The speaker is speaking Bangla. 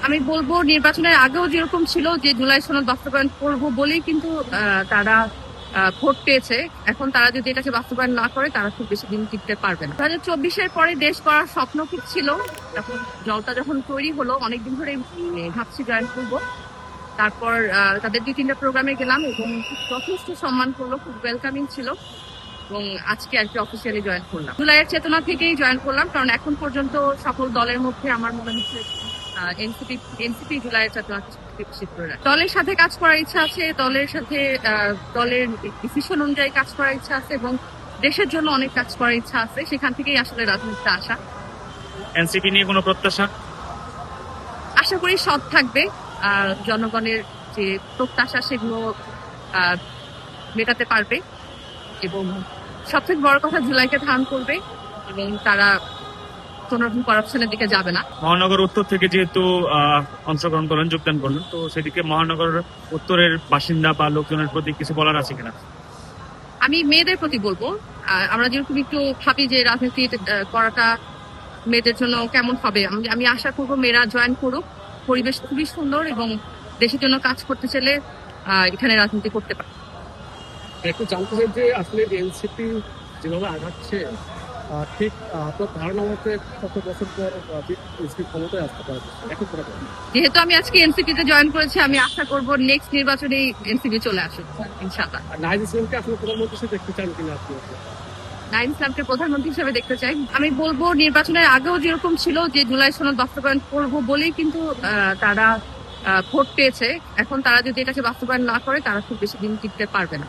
আমি বলবো নির্বাচনের আগেও যেরকম ছিল যে জুলাই সনদ বাস্তবায়ন করবো বলেই কিন্তু তারা ভোট পেয়েছে। এখন তারা যদি এটাকে বাস্তবায়ন না করে তারা খুব বেশি দিন টিকতে পারবে না। 2024-এর পরে দেশ করার স্বপ্ন খুব ছিল। তখন দলটা যখন তৈরি হলো অনেকদিন ধরে ভাবছি জয়েন করবো। তারপর তাদের 2-3টা প্রোগ্রামে গেলাম এবং যথেষ্ট সম্মান করলো, খুব ওয়েলকামিং ছিল এবং আজকে আর কি অফিসিয়ালি জয়েন করলাম। জুলাইয়ের চেতনা থেকেই জয়েন করলাম, কারণ এখন পর্যন্ত সকল দলের মধ্যে আমার মনে হচ্ছে এনসিপি জুলাইয়ের চেতনাকে বেশি করে রাখে। দলের সাথে কাজ করার ইচ্ছা আছে, দলের সাথে দলের ডিসিশন অনুযায়ী কাজ করার ইচ্ছা আছে এবং দেশের জন্য অনেক কাজ করার ইচ্ছা আছে। সেখান থেকেই আসলে রাজনীতিতে আসা। এনসিপি নিয়ে কোনো প্রত্যাশা? আশা করি সৎ থাকবে, জনগণের যে প্রত্যাশা সেগুলো মেটাতে পারবে এবং সবথেকে বড় কথা জুলাইকে ধারণ করবে এবং তারা কোন রকম করাপশনের দিকে যাবে না। মহানগর উত্তর থেকে যেহেতু অংশগ্রহণ করলেন, যোগদান করলেন, তো সেদিকে মহানগর উত্তরের বাসিন্দা বা লোকজনের প্রতি কিছু বলার আছে কিনা? আমি মেয়েদের প্রতি বলবো, আমরা যেরকম একটু ভাবি যে রাজনীতি করাটা মেয়েদের জন্য কেমন হবে, আমি আশা করবো মেয়েরা জয়েন করুক। পরিবেশ খুবই সুন্দর এবং দেশের জন্য কাজ করতে চাইলে এখানে রাজনীতি করতে পারে। একটু জানতে চাই যে আসলে এনসিপি যেভাবে আগাচ্ছে ঠিক আপনার ধারণা মতে কত বছর পর এনসিপি ক্ষমতায় আসতে পারে এখন? যেহেতু আমি আজকে এনসিপিতে জয়েন করেছি, আমি আশা করবো নেক্সট নির্বাচনে এনসিপি চলে আসুক ইনশাআল্লাহ। নাহিদ ইসলামকে আসলে প্রধানমন্ত্রী হিসেবে দেখতে চান কিনা আপনি? নাহিদ ইসলামকে প্রধানমন্ত্রী হিসেবে দেখতে চাই। আমি বলবো নির্বাচনের আগেও যেরকম ছিল যে জুলাই সনদ বাস্তবায়ন করবো বলেই কিন্তু তারা ভোট পেয়েছে। এখন তারা যদি এটাকে বাস্তবায়ন না করে তারা খুব বেশি দিন টিকতে পারবে না।